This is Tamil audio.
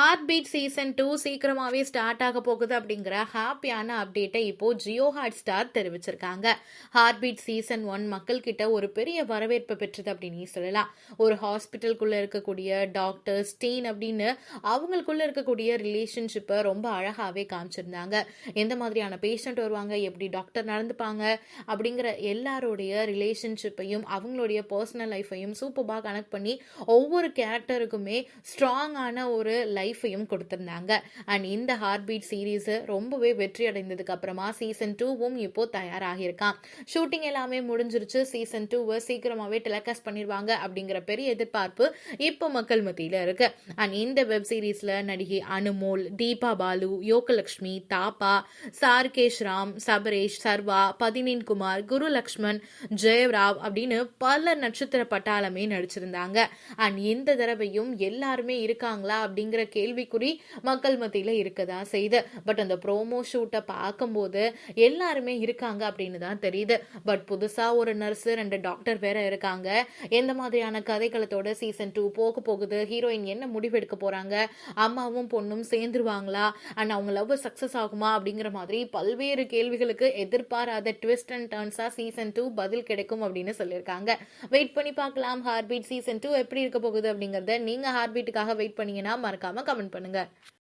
ஹார்ட் பீட் சீசன் 2 சீக்கிரமாவே ஸ்டார்ட் ஆக போகுது அப்படிங்கிற ஹாப்பியான அப்டேட்டை இப்போ ஜியோ ஹாட் ஸ்டார் தெரிவிச்சிருக்காங்க. ஹார்ட் பீட் சீசன் 1 மக்கள் கிட்ட ஒரு பெரிய வரவேற்பு பெற்றது அப்படின்னு சொல்லலாம். ஒரு ஹாஸ்பிட்டலுக்குள்ள இருக்கக்கூடிய டாக்டர்ஸ், டீன் அப்படின்னு அவங்களுக்குள்ள இருக்கக்கூடிய ரிலேஷன்ஷிப்பை ரொம்ப அழகாவே காமிச்சிருந்தாங்க. எந்த மாதிரியான பேஷண்ட் வருவாங்க, எப்படி டாக்டர் நடந்துப்பாங்க அப்படிங்கிற எல்லாருடைய ரிலேஷன்ஷிப்பையும் அவங்களுடைய பர்சனல் லைஃபையும் சூப்பராக கனெக்ட் பண்ணி ஒவ்வொரு கேரக்டருக்குமே ஸ்ட்ராங்கான ஒரு லைஃபையும் கொடுத்திருந்தாங்க. அண்ட் இந்த ஹார்ட் பீட் சீரீஸ் ரொம்பவே வெற்றி அடைந்ததுக்கு அப்புறமா சீசன் 2வும் இப்போ தயாராகியிருக்கான். ஷூட்டிங் எல்லாமே முடிஞ்சிருச்சு. சீசன் 2 சீக்கிரமாவே டெலிகாஸ்ட் பண்ணிடுவாங்க அப்படிங்கிற பெரிய எதிர்பார்ப்பு இப்போ மக்கள் மத்தியில இருக்கு. அண்ட் இந்த வெப் சீரீஸ்ல நடிகை அனுமோல், தீபா பாலு, யோகலட்சுமி, தாப்பா, சார்கேஷ் ராம், சபரேஷ், சர்வா, பதினேன் குமார், குரு லக்ஷ்மன், ஜெயராவ் அப்படின்னு பல நட்சத்திர பட்டாளமே நடிச்சிருந்தாங்க. அண்ட் இந்த தடவையும் எல்லாருமே இருக்காங்களா அப்படிங்கிற கேள்விக்குறி மக்கள் மத்தியில இருக்கதான் செய்யுது. பட் அந்த ப்ரோமோ ஷூட்டை பார்க்கும்போது எல்லாருமே இருக்காங்க அப்படின்னு தான் தெரியுது. பட் புதுசா ஒரு நர்ஸ், 2 டாக்டர் வேற இருக்காங்க. எந்த மாதிரியான கதைக்களத்தோட சீசன் 2 போக போகுது, ஹீரோயின் என்ன முடிவெடுக்க போறாங்க, அம்மாவும் பொண்ணும் சேர்ந்துருவாங்களா, அண்ட் அவங்க லவ் சக்சஸ் ஆகுமா அப்படிங்கிற மாதிரி பல்வேறு கேள்விகளுக்கு எதிர்பாராத ட்விஸ்ட் அண்ட் டர்ன்ஸா சீசன் 2 பதில் கிடைக்கும் அப்படின்னு சொல்லியிருக்காங்க. வெயிட் பண்ணி பார்க்கலாம் ஹார்ட் பீட் சீசன் 2 எப்படி இருக்க போகுது அப்படிங்கறத. நீங்க ஹார்ட் பீட்டுக்காக வெயிட் பண்ணீங்கன்னா மறக்காம கமெண்ட் பண்ணுங்க.